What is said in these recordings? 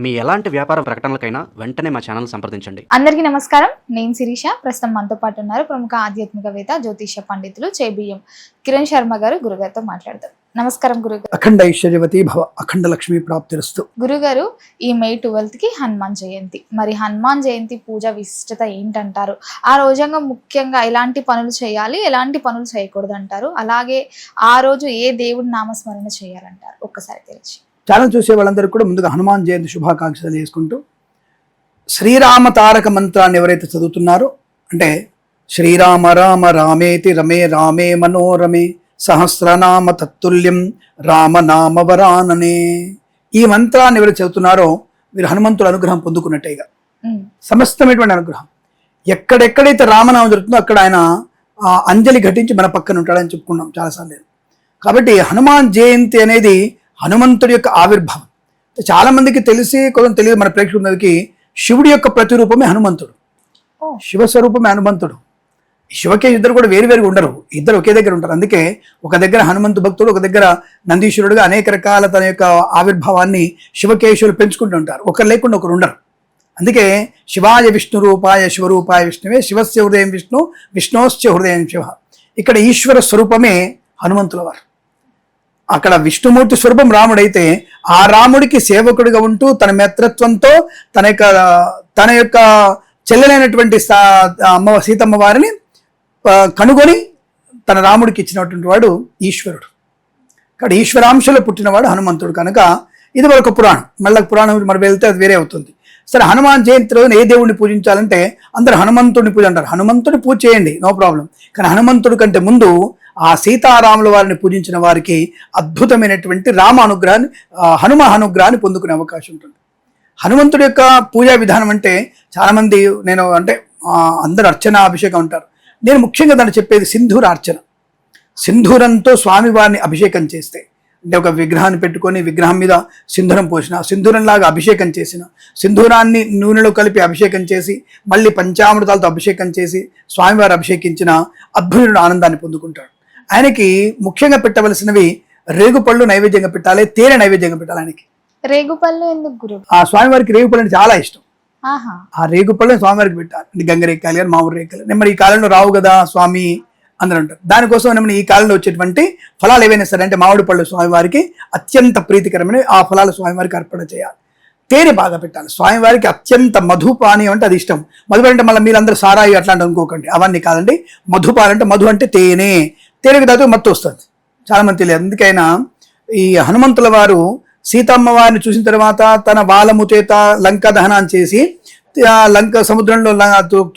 మీ ఎలాంటి వ్యాపార ప్రకటనలకైనా వెంటనే మా ఛానల్ సంప్రదించండి. అందరికీ నమస్కారం. నేను శిరీష. ప్రస్తుతం మనతో పాటు ఉన్నారు ప్రముఖ ఆధ్యాత్మికవేత్త, జ్యోతిష పండితులు చేబియ్యం కిరణ్ శర్మ గారు. గురుగారితో మాట్లాడతారు. నమస్కారం గురుగారు. అఖండ ఐశ్వర్యవతి భవ, అఖండ లక్ష్మీ ప్రాప్తిరస్తు. గురుగారు, ఈ మే 12 కి హనుమాన్ జయంతి. మరి హనుమాన్ జయంతి పూజ విశిష్టత ఏంటంటారు? ఆ రోజంగా ముఖ్యంగా ఎలాంటి పనులు చేయాలి, ఎలాంటి పనులు చేయకూడదు అంటారు? అలాగే ఆ రోజు ఏ దేవుడి నామస్మరణ చేయాలంటారు? ఒక్కసారి తెలిసి ఛానల్ చూసే వాళ్ళందరూ కూడా ముందుగా హనుమాన్ జయంతి శుభాకాంక్షలు చేసుకుంటూ, శ్రీరామ తారక మంత్రాన్ని ఎవరైతే చదువుతున్నారో, అంటే శ్రీరామ రామ రామేతి రమే రామే మనోరమే సహస్రనామ తత్తుల్యం రామనామ వరాననే, ఈ మంత్రాన్ని ఎవరైతే చదువుతున్నారో మీరు హనుమంతుడు అనుగ్రహం పొందుకున్నట్టేగా. సమస్తమైనటువంటి అనుగ్రహం. ఎక్కడెక్కడైతే రామనామం జరుగుతుందో అక్కడ ఆయన అంజలి ఘటించి మన పక్కన ఉంటాడని చెప్పుకున్నాం చాలాసార్లు. కాబట్టి హనుమాన్ జయంతి అనేది హనుమంతుడి యొక్క ఆవిర్భావం. చాలా మందికి తెలిసి కొంచెం తెలియదు మన ప్రేక్షకులకి, శివుడి యొక్క ప్రతిరూపమే హనుమంతుడు, శివస్వరూపమే హనుమంతుడు. శివకే ఇద్దరు కూడా వేరువేరుగా ఉండరు, ఇద్దరు ఒకే దగ్గర ఉంటారు. అందుకే ఒక దగ్గర హనుమంతు భక్తుడు, ఒక దగ్గర నందీశ్వరుడుగా అనేక రకాల తన యొక్క ఆవిర్భావాన్ని శివకేశవులు పెంచుకుంటూ ఉంటారు. ఒకరు లేకుండా ఒకరు ఉండరు. అందుకే శివాయ విష్ణు రూపాయ శివరూపాయ విష్ణువే శివస్య హృదయం విష్ణు విష్ణోశ్చ హృదయం శివ. ఇక్కడ ఈశ్వర స్వరూపమే హనుమంతుల వారు. అక్కడ విష్ణుమూర్తి స్వరూపం రాముడైతే, ఆ రాముడికి సేవకుడిగా ఉంటూ తన మిత్రత్వంతో తన యొక్క చెల్లెలైనటువంటి అమ్మ సీతమ్మ వారిని కనుగొని తన రాముడికి ఇచ్చినటువంటి వాడు ఈశ్వరుడు. కాబట్టి ఈశ్వరాంశలో పుట్టినవాడు హనుమంతుడు. కనుక ఇది మరొక పురాణం. మళ్ళీ పురాణం మనం వెళ్తే అది వేరే అవుతుంది. సరే, హనుమాన్ జయంతి రోజున ఏ దేవుడిని పూజించాలంటే అందరూ హనుమంతుడిని పూజ అంటారు. హనుమంతుడిని పూజ చేయండి, నో ప్రాబ్లం. కానీ హనుమంతుడి కంటే ముందు ఆ సీతారాముల వారిని పూజించిన వారికి అద్భుతమైనటువంటి రామ అనుగ్రహాన్ని, హనుమ అనుగ్రహాన్ని పొందుకునే అవకాశం ఉంటుంది. హనుమంతుడి యొక్క పూజా విధానం అంటే చాలామంది అందరూ అర్చన అభిషేకం అంటారు. నేను ముఖ్యంగా దాన్ని చెప్పేది సింధూర అర్చన. సింధూరంతో స్వామివారిని అభిషేకం చేస్తే, అంటే ఒక విగ్రహాన్ని పెట్టుకొని విగ్రహం మీద సింధూరం పోసిన, సింధూరంలాగా అభిషేకం చేసిన, సింధూరాన్ని నూనెలో కలిపి అభిషేకం చేసి మళ్ళీ పంచామృతాలతో అభిషేకం చేసి స్వామివారు అభిషేకించిన అద్భుతమైన ఆనందాన్ని పొందుకుంటాడు. ఆయనకి ముఖ్యంగా పెట్టవలసినవి రేగుపళ్ళు నైవేద్యంగా పెట్టాలి, తేనె నైవేద్యంగా పెట్టాలి. ఆయనకి రేగుపళ్ళు ఎందుకు గురు? ఆ స్వామివారికి రేగుపళ్ళు అంటే చాలా ఇష్టం. ఆ రేగుపళ్ళు స్వామివారికి పెట్టాలి. అంటే గంగరేకాయలు కానీ మామూలు రేఖలు మరి ఈ కాలంలో రావు కదా స్వామి అందరూ అంటారు. దానికోసం ఈ కాలంలో వచ్చేటువంటి ఫలాలు ఏవైనా సరే, అంటే మామిడి పళ్ళు స్వామివారికి అత్యంత ప్రీతికరమైన ఆ ఫలాలు స్వామివారికి అర్పణ చేయాలి. తేనె బాగా పెట్టాలి. స్వామివారికి అత్యంత మధుపానీయం అంటే అది ఇష్టం. మధుపానం అంటే మళ్ళీ మీరందరూ సారాయి అట్లాంటి అనుకోకండి, అవన్నీ కాదండి. మధుపానం అంటే మధు అంటే తేనెకి దాకా మత్తు వస్తుంది. చాలా మంది తెలియదు. అందుకైనా ఈ హనుమంతుల వారు సీతమ్మ వారిని చూసిన తర్వాత తన వాలము చేత లంక దహనాన్ని చేసి లంక సముద్రంలో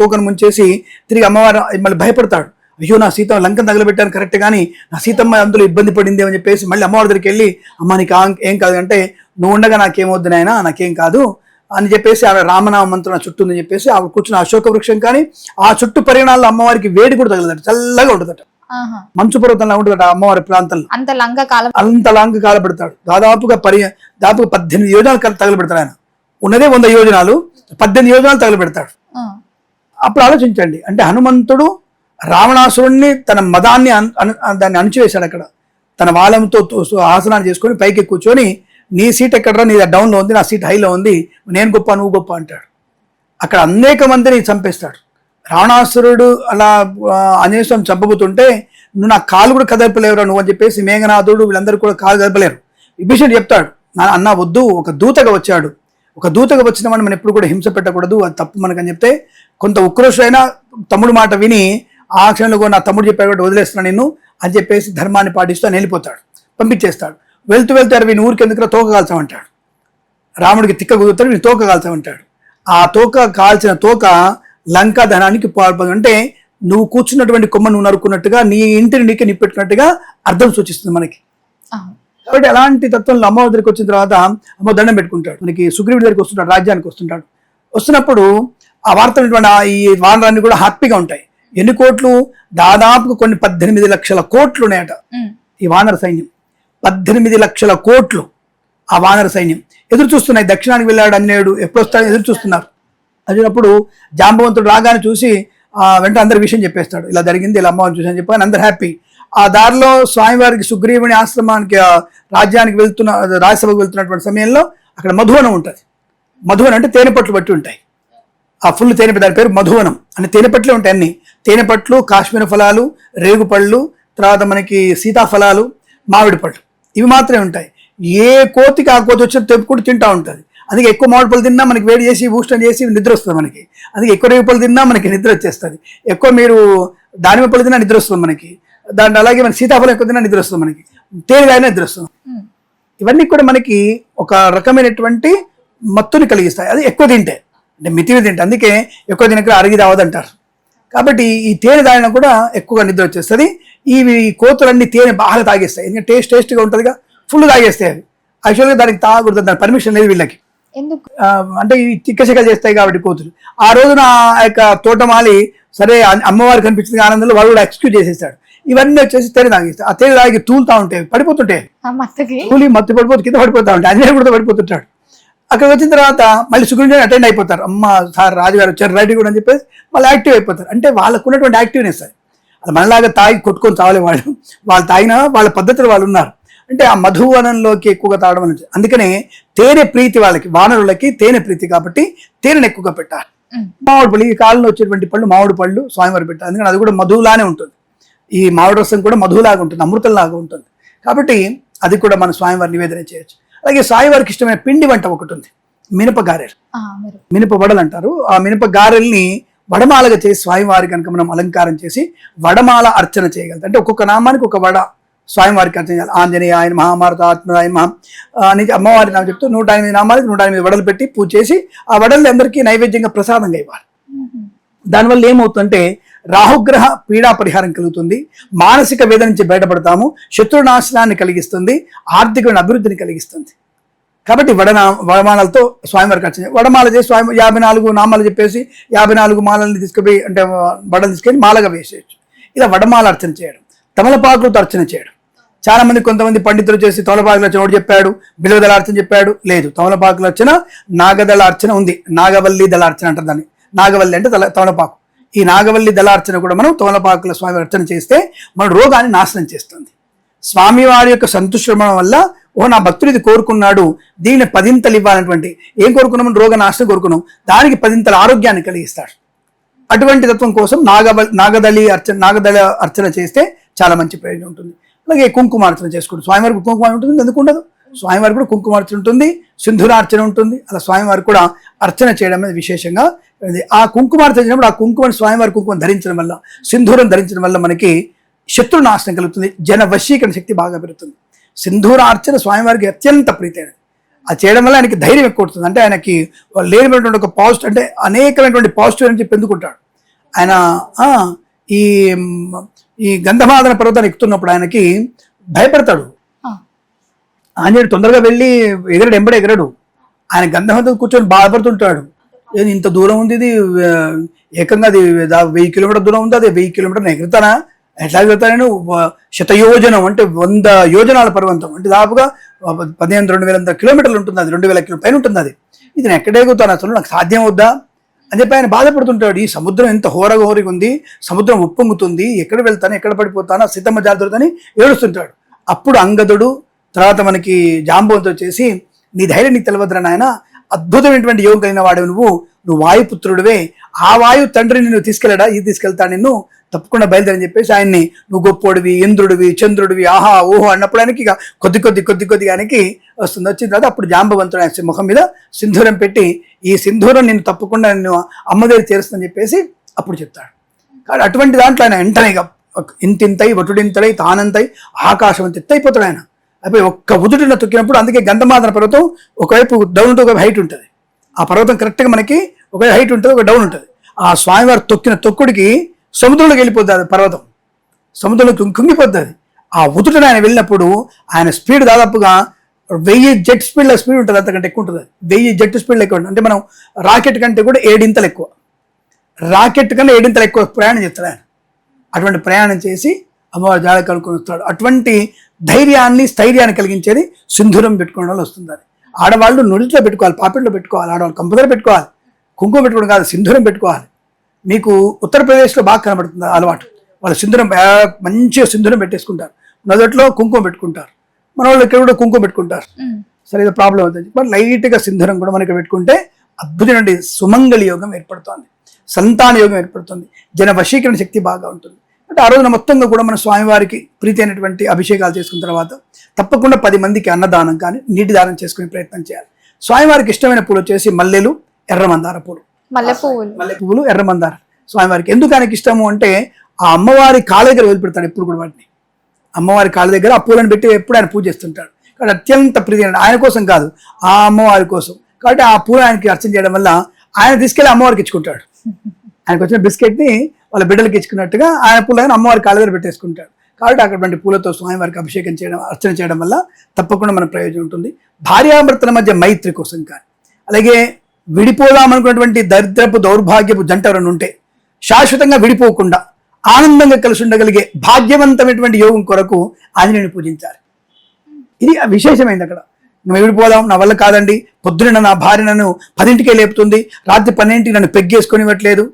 తోకను ముంచేసి తిరిగి అమ్మవారు మళ్ళీ భయపడతాడు. అయ్యో, నా సీతమ్మ లంకను తగలబెట్టాను కరెక్ట్, కానీ నా సీతమ్మ అందులో ఇబ్బంది పడింది అని చెప్పేసి మళ్ళీ అమ్మవారి దగ్గరికి వెళ్ళి, అమ్మ నీకు ఏం కాదు అంటే, నువ్వు ఉండగా నాకేమొద్దు నాయనా, నాకేం కాదు అని చెప్పేసి ఆవిడ రామనామ మంత్రం చుట్టూ ఉందని చెప్పేసి ఆవిడ కూర్చున్న అశోక వృక్షం కానీ ఆ చుట్టూ పరిణాల్లో అమ్మవారికి వేడి కూడా తగలదట, చల్లగా ఉంటుందట. మంచు పర్వతంలా ఉంటుందట అమ్మవారి ప్రాంతంలో. అంత లంక కాలబెడతాడు. దాదాపుగా 18 యోజనాలు తగలబెడతాడు. ఆయన ఉన్నదే 100 యోజనాలు, 18 యోజనాలు తగలబెడతాడు. అప్పుడు ఆలోచించండి, అంటే హనుమంతుడు రావణాసురుణ్ణి తన మదాన్ని దాన్ని అణిచివేశాడు. అక్కడ తన వాలంతో ఆసనాన్ని చేసుకొని పైకి కూర్చొని, నీ సీట్ ఎక్కడరా, నీ డౌన్లో ఉంది, నా సీట్ హైలో ఉంది, నేను గొప్ప నువ్వు గొప్ప అంటాడు. అక్కడ అనేక మందిని చంపేస్తాడు. రావణాసురుడు అలా ఆంజనేయ స్వామి చంపబోతుంటే, నువ్వు నా కాలు కూడా కదపలేవురా నువ్వు అని చెప్పేసి మేఘనాథుడు వీళ్ళందరూ కూడా కాలు కదపలేరు. విభీషణుడు చెప్తాడు, అన్న వద్దు, ఒక దూతగా వచ్చాడు, ఒక దూతగా వచ్చిన మనం ఎప్పుడు కూడా హింస పెట్టకూడదు, అది తప్పు మనకని చెప్తే, కొంత ఉక్రోషుడైనా తమ్ముడు మాట విని ఆ క్షణంలో కూడా నా తమ్ముడు చెప్పాడు కాబట్టి వదిలేస్తున్నాను నిన్ను అని చెప్పేసి ధర్మాన్ని పాటిస్తూ అని వెళ్ళిపోతాడు, పంపించేస్తాడు. వెళ్తూ వీని ఊరికి ఎందుకు తోక కాల్చామంటాడు. రాముడికి తిక్క కుదురుతాడు, వీని తోక కాల్చామంటాడు. ఆ కాల్చిన తోక లంకా దహనానికి పాల్పడు. అంటే నువ్వు కూర్చున్నటువంటి కొమ్మ నువ్వు నరుకున్నట్టుగా, నీ ఇంటిని నీకే నిప్పెట్టుకున్నట్టుగా అర్థం సూచిస్తుంది మనకి. కాబట్టి అలాంటి తత్వంలో అమ్మవారి దగ్గరికి వచ్చిన తర్వాత అమ్మ దండం పెట్టుకుంటాడు. మనకి సుగ్రీవుడి దగ్గరికి వస్తుంటాడు, రాజ్యానికి వస్తుంటాడు. వస్తున్నప్పుడు ఆ వార్తలు ఈ వానరాన్ని కూడా హ్యాపీగా ఉంటాయి. ఎన్ని కోట్లు? దాదాపు కొన్ని 18 లక్షల కోట్లు ఉన్నాయట ఈ వానర సైన్యం. 18 లక్షల కోట్లు ఆ వానర సైన్యం ఎదురు చూస్తున్నాయి. దక్షిణానికి వెళ్ళాడు అన్నేడు, ఎప్పుడు వస్తాడని ఎదురు చూస్తున్నారు. అదినప్పుడు జాంబవంతుడు రాగానే చూసి వెంట అందరి విషయం చెప్పేస్తాడు, ఇలా జరిగింది, ఇలా అమ్మవారిని చూసి అని చెప్పి అందరు హ్యాపీ. ఆ దారిలో స్వామివారికి సుగ్రీవుని ఆశ్రమానికి రాజ్యానికి రాజ్యసభకు వెళ్తున్నటువంటి సమయంలో అక్కడ మధువనం ఉంటుంది. మధువనం అంటే తేనెపట్లు బట్టి ఉంటాయి. ఆ ఫుల్ తేనె, దాని పేరు మధువనం. అంటే తేనెపట్లే ఉంటాయి అన్ని. తేనెపట్లు, కాశ్మీర ఫలాలు, రేగుపళ్ళు, తర్వాత మనకి సీతాఫలాలు, మామిడి పళ్ళు, ఇవి మాత్రమే ఉంటాయి. ఏ కోతికి ఆ కోతి వచ్చి తెప్పుకుంటూ తింటూ ఉంటుంది. అందుకే ఎక్కువ మామిడి పళ్ళు తిన్నా మనకి వేడి చేసి బూస్టన్ చేసి నిద్ర వస్తుంది మనకి. అందుకే ఎక్కువ రేగు పళ్ళు తిన్నా మనకి నిద్ర వచ్చేస్తుంది. ఎక్కువ మీరు దానిమ్మ పళ్ళు తిన్నా నిద్ర వస్తుంది మనకి. దాంట్లో అలాగే మన సీతాఫలం ఎక్కువ తిన్నా నిద్ర వస్తుంది మనకి. తేనెగానే నిద్ర వస్తుంది. ఇవన్నీ కూడా మనకి ఒక రకమైనటువంటి మత్తుని కలిగిస్తాయి. అది ఎక్కువ తింటే, అంటే మితివి తింటే. అందుకే ఎక్కువ తినక అరిగి రావద్దంటారు. కాబట్టి ఈ తేనె తాగినా కూడా ఎక్కువగా నిద్ర వచ్చేస్తుంది. ఇవి కోతులన్నీ తేనె బాగా తాగేస్తాయి. ఎందుకంటే టేస్ట్గా ఉంటుందిగా, ఫుల్ తాగేస్తాయి. అవి యాక్చువల్గా దానికి తాగకూడదు, దాని పర్మిషన్ లేదు వీళ్ళకి. ఎందుకు అంటే ఈ చిక్కశిక్కలు చేస్తాయి కాబట్టి కోతులు. ఆ రోజున ఆ యొక్క తోటమాలి సరే అమ్మవారు కనిపించింది ఆనందంలో వాడు కూడా ఎక్స్క్యూజ్ చేసేస్తాడు. ఇవన్నీ వచ్చేసి తేనె తాగిస్తాయి. ఆ తేనె తాగి తూలుతా ఉంటాయి, పడిపోతుంటాయి. తూలి మత్తు పడిపోతు కింద పడిపోతా ఉంటాయి. అదే కూడా పడిపోతుంటాడు. అక్కడ వచ్చిన తర్వాత మళ్ళీ సుగ్రీవుని అటెండ్ అయిపోతారు. అమ్మ సార్ రాజుగారు వచ్చారు రైట్ కూడా అని చెప్పేసి వాళ్ళు యాక్టివ్ అయిపోతారు. అంటే వాళ్ళకు ఉన్నటువంటి యాక్టివ్నెస్ అది. అది మనలాగా తాగి కొట్టుకొని తాగలే వాళ్ళు తాగిన వాళ్ళ పద్ధతులు వాళ్ళు ఉన్నారు. అంటే ఆ మధువనంలోకి ఎక్కువగా తాగడం అనేది. అందుకనే తేనె ప్రీతి వాళ్ళకి, వానరులకి తేనె ప్రీతి కాబట్టి తేనెను ఎక్కువగా పెట్టాలి. మామిడి పళ్ళు, ఈ కాలంలో వచ్చేటువంటి పళ్ళు మామిడి పళ్ళు స్వామివారి పెట్టాలి. అందుకని అది కూడా మధువులానే ఉంటుంది. ఈ మామిడి రసం కూడా మధువులాగా ఉంటుంది, అమృతంలాగా ఉంటుంది. కాబట్టి అది కూడా మన స్వామివారి నివేదన చేయొచ్చు. అలాగే స్వామివారికి ఇష్టమైన పిండి వంట ఒకటి ఉంది, మినప గారెలు, మినప వడలు అంటారు. ఆ మినప గారెల్ని వడమాలగా చేసి స్వామివారి కనుక మనం అలంకారం చేసి వడమాల అర్చన చేయగలుగుతాం. అంటే ఒక్కొక్క నామానికి ఒక వడ స్వామివారికి అర్చన చేయాలి. ఆంజనేయ ఆయన మహామారుత ఆత్మరాయ మహా అని అమ్మవారి నామం చెప్తూ 108 నామాలకి 108 వడలు పెట్టి పూజ చేసి ఆ వడల్ని అందరికీ నైవేద్యంగా ప్రసాదంగా ఇవ్వాలి. దానివల్ల ఏమవుతుందంటే రాహుగ్రహ పీడా పరిహారం కలుగుతుంది, మానసిక వేదన నుంచి బయటపడతాము, శత్రునాశనాన్ని కలిగిస్తుంది, ఆర్థికమైన అభివృద్ధిని కలిగిస్తుంది. కాబట్టి వడమాలతో స్వామివారికి అర్చన, వడమాల చేసి స్వామి 54 నామాలు చెప్పేసి 54 మాలల్ని తీసుకుపోయి అంటే వడలు తీసుకెళ్ళి మాలగా వేసేయచ్చు. ఇలా వడమాల అర్చన చేయడం, తమలపాకులతో అర్చన చేయడం. చాలా మంది కొంతమంది పండితులు చేసి తమలపాకుల అర్చన ఒకటి చెప్పాడు, బిల్వదళ అర్చన చెప్పాడు. లేదు, తమలపాకుల అర్చన, నాగదళ అర్చన ఉంది, నాగవల్లి దళ అర్చన అంటారు దాన్ని. నాగవల్లి అంటే తమలపాకు. ఈ నాగవల్లి దళార్చన కూడా మనం తమలపాకుల స్వామి అర్చన చేస్తే మన రోగాన్ని నాశనం చేస్తుంది. స్వామివారి యొక్క సంతుష్టం వల్ల నా భక్తుడు ఇది కోరుకున్నాడు, దీన్ని 10ంతలు ఇవ్వాలన్నటువంటి ఏం కోరుకున్నాం, రోగ నాశనం కోరుకున్నాం, దానికి 10ంతల ఆరోగ్యాన్ని కలిగిస్తాడు. అటువంటి తత్వం కోసం నాగదళ అర్చన చేస్తే చాలా మంచి ప్రయోజనం ఉంటుంది. అలాగే కుంకుమార్చన చేసుకోండి. స్వామివారికి కుంకుమ ఉంటుంది, ఎందుకు ఉండదు? స్వామివారికి కూడా కుంకుమార్చన ఉంటుంది, సింధూరార్చన ఉంటుంది. అలా స్వామివారికి కూడా అర్చన చేయడం అనేది విశేషంగా. ఆ కుంకుమార్చన చేసినప్పుడు ఆ కుంకుమని స్వామివారి కుంకుమం ధరించడం వల్ల, సింధూరం ధరించడం వల్ల మనకి శత్రు నాశనం కలుగుతుంది, జన వశీకరణ శక్తి బాగా పెరుగుతుంది. సింధూరార్చన స్వామివారికి అత్యంత ప్రీతైనది. అది చేయడం వల్ల ఆయనకి ధైర్యం ఎక్కువ వస్తుంది. అంటే ఆయనకి లేనిటువంటి ఒక పాజిటివ్, అంటే అనేకమైనటువంటి పాజిటివ్ అని చెప్పి ఎందుకుంటాడు ఆయన. ఈ గంధమాదన పర్వతాన్ని ఎక్కుతున్నప్పుడు ఆయనకి భయపడతాడు. ఆంజనేయుడు తొందరగా వెళ్ళి ఎగరడు, ఎంబడే ఎగరడు. ఆయన గంధమాదన కూర్చొని బాధపడుతుంటాడు. ఏది ఇంత దూరం ఉంది, ఇది ఏకంగా అది 1000 కిలోమీటర్ దూరం ఉంది, అది 1000 కిలోమీటర్ ఎగురుతానా, ఎట్లా ఎగురుతాను? 100 యోజనం అంటే 100 యోజనాల పర్వతం, అంటే దాదాపుగా 15,200 కిలోమీటర్లు ఉంటుంది. అది 2000 కిలో పైన ఉంటుంది. అది ఇది నేను ఎక్కడ ఎగురుతాను, అసలు నాకు సాధ్యం అవుద్దా అని చెప్పి ఆయన బాధపడుతుంటాడు. ఈ సముద్రం ఎంత హోరగోరిగా ఉంది, సముద్రం ఉప్పొంగుతుంది, ఎక్కడ వెళ్తాను, ఎక్కడ పడిపోతాను, సీతమ్మ జాగ్రత్తని ఏడుస్తుంటాడు. అప్పుడు అంగదుడు, తర్వాత మనకి జాంబవంతుడు వచ్చేసి, నీ ధైర్యం నీకు తెలవద్దురా నాయన, అద్భుతమైనటువంటి యోగం కలిగిన వాడు నువ్వు వాయుపుత్రుడివే, ఆ వాయు తండ్రిని నువ్వు తీసుకెళ్ళడా, ఇది తీసుకెళ్తాను నిన్ను, తప్పకుండా బయలుదేరని చెప్పేసి ఆయన్ని నువ్వు గొప్పోడివి, ఇంద్రుడివి, చంద్రుడివి, ఆహా ఓహో అన్నప్పుడు ఆయనకి ఇక కొద్ది ఆయనకి వస్తుంది. వచ్చిన తర్వాత అప్పుడు జాంబవంతుడు ఆయన ముఖం మీద సింధూరం పెట్టి, ఈ సింధూరం నేను తప్పకుండా నిన్ను అమ్మదేవి చేరుస్తుందని చెప్పేసి అప్పుడు చెప్తాడు. కానీ అటువంటి దాంట్లో ఆయన వెంటనే ఇంతింతై వటుడింతై తానంతై ఆకాశం అంత ఎత్తైపోతాడు ఆయన. అయిపోయి ఒక్క ఉదుటిన తొక్కినప్పుడు, అందుకే గంధమాదన పర్వతం ఒకవైపు డౌన్ ఉంటుంది, ఒక హైట్ ఉంటుంది. ఆ పర్వతం కరెక్ట్గా మనకి ఒక హైట్ ఉంటుంది, ఒక డౌన్ ఉంటుంది. ఆ స్వామివారు తొక్కిన తొక్కుడికి సముద్రంలోకి వెళ్ళిపోద్ది అది పర్వతం, సముద్రంలోకి కుంగిపోద్ది. ఆ ఉదుటన ఆయన వెళ్ళినప్పుడు ఆయన స్పీడ్ దాదాపుగా 1000 జెట్ స్పీడ్ల స్పీడ్ ఉంటుంది, అంతకంటే ఎక్కువ ఉంటుంది. 1000 జెట్ స్పీడ్లు ఎక్కువ ఉంటుంది. అంటే మనం రాకెట్ కంటే కూడా 7 ఇంతలు ఎక్కువ, రాకెట్ కన్నా 7 ఇంతలు ఎక్కువ ప్రయాణం చేస్తాడు ఆయన. అటువంటి ప్రయాణం చేసి అమ్మవారి జాడ కలుకొని వస్తాడు. అటువంటి ధైర్యాన్ని స్థైర్యాన్ని కలిగించేది సింధూరం పెట్టుకోవడం వల్ల వస్తుంది. అది ఆడవాళ్ళు నుడిట్లో పెట్టుకోవాలి, పాపిట్లో పెట్టుకోవాలి, ఆడవాళ్ళు కంపల్సరీ పెట్టుకోవాలి. కుంకుమ పెట్టుకోవడం కాదు, సింధూరం పెట్టుకోవాలి. మీకు ఉత్తరప్రదేశ్లో బాగా కనబడుతుంది అలవాటు. వాళ్ళు సింధూరం మంచిగా సింధూరం పెట్టేసుకుంటారు, మొదట్లో కుంకుమ పెట్టుకుంటారు. మన వాళ్ళు ఇక్కడ కూడా కుంకుమ పెట్టుకుంటారు. సరే ఏదో ప్రాబ్లం అవుతుంది, బట్ లైట్గా సింధూరం కూడా మనకి పెట్టుకుంటే అద్భుతమైన సుమంగళి యోగం ఏర్పడుతుంది, సంతాన యోగం ఏర్పడుతుంది, జన వశీకరణ శక్తి బాగా ఉంటుంది. అంటే ఆ రోజున మొత్తంగా కూడా మన స్వామివారికి ప్రీతి అయినటువంటి అభిషేకాలు చేసుకున్న తర్వాత తప్పకుండా 10 మందికి అన్నదానం కానీ నీటి దానం చేసుకునే ప్రయత్నం చేయాలి. స్వామివారికి ఇష్టమైన పూలు వచ్చేసి మల్లెలు, ఎర్రమందార పూలు, మల్లె పువ్వులు, ఎర్రమందార. స్వామివారికి ఎందుకు ఆయనకి ఇష్టము అంటే ఆ అమ్మవారి కాళ్ళ దగ్గర వదిలిపెడతాడు ఎప్పుడు కూడా వాటిని. అమ్మవారి కాళ్ళ దగ్గర ఆ పూలను పెట్టి ఎప్పుడు ఆయన పూజ చేస్తుంటాడు. కాబట్టి అత్యంత ప్రీతి ఆయన కోసం కాదు, ఆ అమ్మవారి కోసం. కాబట్టి ఆ పూలు ఆయనకి అర్చన చేయడం వల్ల ఆయన తీసుకెళ్ళి అమ్మవారికి ఇచ్చుకుంటాడు. ఆయనకు వచ్చిన బిస్కెట్ని వాళ్ళ బిడ్డలకి ఇచ్చుకున్నట్టుగా ఆయన పూలను అమ్మవారి కాళ్ళ దగ్గర పెట్టేసుకుంటాడు. కాబట్టి అటువంటి పూలతో స్వామివారికి అభిషేకం చేయడం, అర్చన చేయడం వల్ల తప్పకుండా మన ప్రయోజనం ఉంటుంది. భార్యాభర్తల మధ్య మైత్రి కోసం కానీ, అలాగే విడిపోదామనుకున్నటువంటి దరిద్రపు దౌర్భాగ్యపు జంట ఎవరైనా ఉంటే శాశ్వతంగా విడిపోకుండా ఆనందంగా కలిసి ఉండగలిగే భాగ్యవంతమైనటువంటి యోగం కొరకు ఆంజనేయుని పూజించాలి. ఇది విశేషమైంది. అక్కడ నువ్వు విడిపోదాం, నా వల్ల కాదండి, పొద్దున నా భార్య నన్ను 10ంటికే లేపుతుంది, రాత్రి 12ంటికి నన్ను పెగ్గేసుకొని ఇవ్వట్లేదు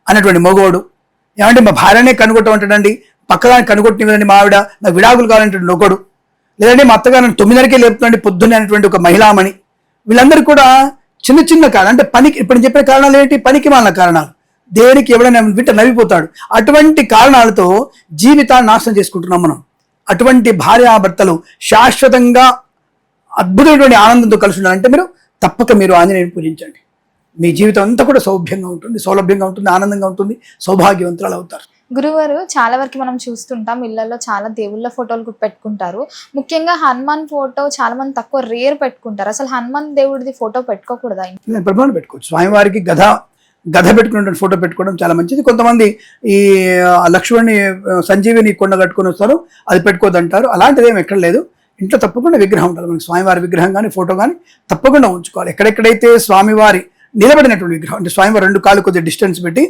అన్నటువంటి మగవాడు, ఏమంటే మా భార్యనే కనుగొట్టమంటాడండి, పక్కదాన్ని కనుగొట్టినదండి మా ఆవిడ, నాకు విడాకులు కావాలంటే నొకడు, లేదంటే మా అత్తగారు నన్ను 9:30కే లేపుతుందండి పొద్దున్నే అనేటువంటి ఒక మహిళామణి. వీళ్ళందరూ కూడా చిన్న చిన్న కారణం, అంటే పనికి ఇప్పుడు చెప్పిన కారణాలు ఏంటి, పనికి మాలిన కారణాలు, దేవుడికి ఎవడైనా వింట నవ్విపోతాడు, అటువంటి కారణాలతో జీవితాన్ని నాశనం చేసుకుంటున్నాం మనం. అటువంటి భార్యాభర్తలు శాశ్వతంగా అద్భుతమైనటువంటి ఆనందంతో కలిసి ఉండాలంటే తప్పక మీరు ఆంజనేయుని పూజించండి. మీ జీవితం అంతా కూడా సౌభ్యంగా ఉంటుంది, సౌలభ్యంగా ఉంటుంది, ఆనందంగా ఉంటుంది, సౌభాగ్యవంతులు అవుతారు. గురువారు చాలా వరకు మనం చూస్తుంటాం, ఇళ్లలో చాలా దేవుళ్ళ ఫోటోలు పెట్టుకుంటారు. ముఖ్యంగా హనుమాన్ ఫోటో చాలా మంది తక్కువ రేర్ పెట్టుకుంటారు. అసలు హనుమాన్ దేవుడిది ఫోటో పెట్టుకోకూడదా? బ్రహ్మాండం పెట్టుకోవచ్చు. స్వామివారికి గధ పెట్టుకున్నటువంటి ఫోటో పెట్టుకోవడం చాలా మంచిది. కొంతమంది ఈ లక్ష్మణుని సంజీవిని కొండ కట్టుకొని వస్తారు, అది పెట్టుకోదంటారు. అలాంటిది ఏమి ఎక్కడ లేదు. ఇంట్లో తప్పకుండా విగ్రహం ఉండాలి. మనకి స్వామివారి విగ్రహం కానీ ఫోటో కానీ తప్పకుండా ఉంచుకోవాలి. ఎక్కడెక్కడైతే స్వామివారి నిలబడినటువంటి విగ్రహం, అంటే స్వామివారి 2 కాళ్ళు కొద్దిగా డిస్టెన్స్ పెట్టి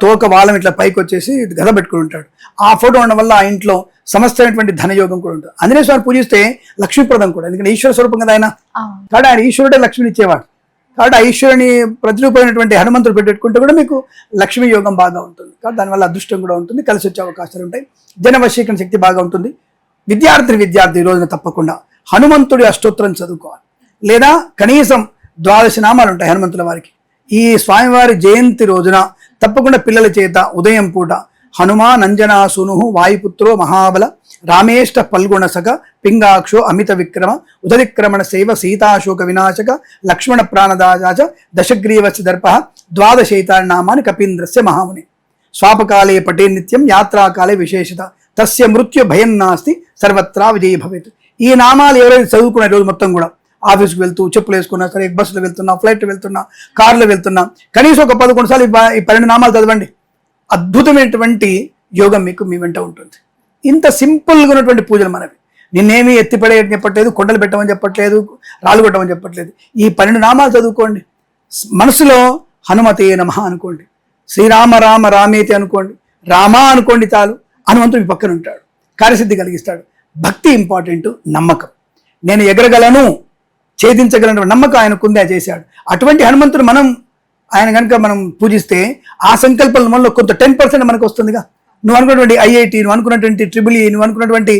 తోక వాళ్ళం ఇట్లా పైకి వచ్చేసి గద పెట్టుకుని ఉంటాడు. ఆ ఫోటో ఉండడం వల్ల ఆ ఇంట్లో సమస్తమైనటువంటి ధనయోగం కూడా ఉంటుంది. ఆంజనేయ స్వామి పూజిస్తే లక్ష్మీప్రదం కూడా, ఎందుకంటే ఈశ్వర స్వరూపం కదా ఆయన. కాబట్టి ఆయన ఈశ్వరుడే లక్ష్మిని ఇచ్చేవాడు. కాబట్టి ఆ ఈశ్వరుని ప్రతిరూపమైనటువంటి హనుమంతుడు పెట్టుకుంటే కూడా మీకు లక్ష్మీ యోగం బాగా ఉంటుంది. కాబట్టి దానివల్ల అదృష్టం కూడా ఉంటుంది, కలిసి వచ్చే అవకాశాలు ఉంటాయి, జన వశీకరణ శక్తి బాగా ఉంటుంది. విద్యార్థి ఈ రోజున తప్పకుండా హనుమంతుడి అష్టోత్తరం చదువుకోవాలి, లేదా కనీసం 12 నామాలు ఉంటాయి హనుమంతుల వారికి. ఈ స్వామివారి జయంతి రోజున తప్పకుండా పిల్లల చేత ఉదయం పూట హనుమానంజనాసును వాయుపుత్రో మహాబల రామేష్ట పల్గుణసక పింగాక్షో అమిత విక్రమ ఉదవిక్రమణ సేవ సీతాశోక వినాశక లక్ష్మణ ప్రాణదాజ దశగ్రీవస్య దర్ప 12 నామాని కపీంద్రస్య మహాముని స్వాపకాలే పటే నిత్యం యాత్రాకాలే విశేషత తస్య మృత్యు భయం నాస్తి సర్వత్రా విజయ భవేత్. ఈ నామాలు ఎవరైతే చదువుకునే రోజు మొత్తం కూడా ఆఫీస్కి వెళ్తూ చెప్పులు వేసుకున్నా సరే, బస్సులో వెళ్తున్నా, ఫ్లైట్లో వెళ్తున్నా, కార్లో వెళ్తున్నా, కనీసం ఒక 11 సార్లు ఈ 12 నామాలు చదవండి. అద్భుతమైనటువంటి యోగం మీకు మీ వెంట ఉంటుంది. ఇంత సింపుల్గా ఉన్నటువంటి పూజలు మనవి. నిన్నేమీ ఎత్తిపడే చెప్పట్లేదు, కొండలు పెట్టమని చెప్పట్లేదు, రాళ్ళు కొట్టమని చెప్పట్లేదు. ఈ 12 నామాలు చదువుకోండి. మనసులో హనుమతే నమః అనుకోండి, శ్రీరామ రామ రామేతి అనుకోండి, రామా అనుకోండి చాలు. హనుమంతుడు మీ పక్కన ఉంటాడు, కార్యసిద్ధి కలిగిస్తాడు. భక్తి ఇంపార్టెంట్, నమ్మకం. నేను ఎగరగలను, ఛేదించగలను నమ్మకం ఆయనకుందే చేశాడు. అటువంటి హనుమంతుడు ఆయన కనుక మనం పూజిస్తే ఆ సంకల్పం మనలో కొంత 10% మనకు వస్తుందిగా. నువ్వు అనుకున్నటువంటి ఐఐటి, నువ్వు అనుకున్నటువంటి ట్రిపుల్ ఈ, నువ్వు అనుకున్నటువంటి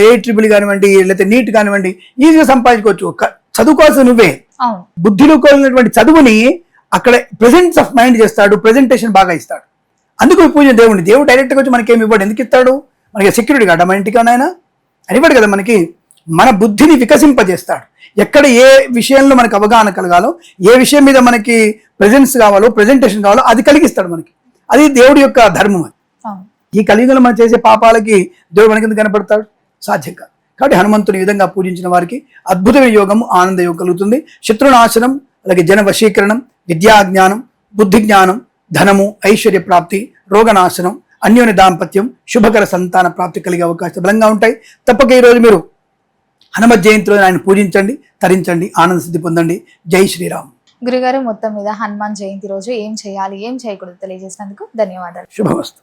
AEEE కానివ్వండి, లేకపోతే నీట్ కానివ్వండి, ఈజీగా సంపాదించుకోవచ్చు. చదువుకోవాల్సి నువ్వే. బుద్ధిలో కోరినటువంటి చదువుని అక్కడ ప్రెజెన్స్ ఆఫ్ మైండ్ చేస్తాడు, ప్రెజెంటేషన్ బాగా ఇస్తాడు. అందుకు పూజ దేవుడు డైరెక్ట్గా వచ్చి మనకి ఏమి ఇవ్వడు. ఎందుకు ఇస్తాడు? మనకి సెక్యూరిటీ కాదా మన ఇంటికి ఆయన అని ఇవ్వడు కదా. మనకి మన బుద్ధిని వికసింపజేస్తాడు. ఎక్కడ ఏ విషయంలో మనకు అవగాహన కలగాలో, ఏ విషయం మీద మనకి ప్రెజెన్స్ కావాలో, ప్రెజెంటేషన్ కావాలో అది కలిగిస్తాడు మనకి. అది దేవుడి యొక్క ధర్మం. ఈ కలియుగంలో మనం చేసే పాపాలకి దేవుడు మనకి ఎందుకు కనపడతాడు? సాధ్యం కాదు. కాబట్టి హనుమంతుని ఈ విధంగా పూజించిన వారికి అద్భుతమైన యోగము, ఆనంద యోగం కలుగుతుంది. శత్రునాశనం, అలాగే జన వశీకరణం, విద్యాజ్ఞానం, బుద్ధి జ్ఞానం, ధనము, ఐశ్వర్య ప్రాప్తి, రోగనాశనం, అన్యోన్య దాంపత్యం, శుభకర సంతాన ప్రాప్తి కలిగే అవకాశాలు బలంగా ఉంటాయి. తప్పక ఈరోజు మీరు హనుమత్ జయంతి రోజు ఆయన పూజించండి, తరించండి, ఆనంద సిద్ధి పొందండి. జై శ్రీరామ్. గురుగారు, మొత్తం మీద హనుమాన్ జయంతి రోజు ఏం చేయాలి, ఏం చేయకూడదు తెలియజేసినందుకు ధన్యవాదాలు. శుభమస్తు.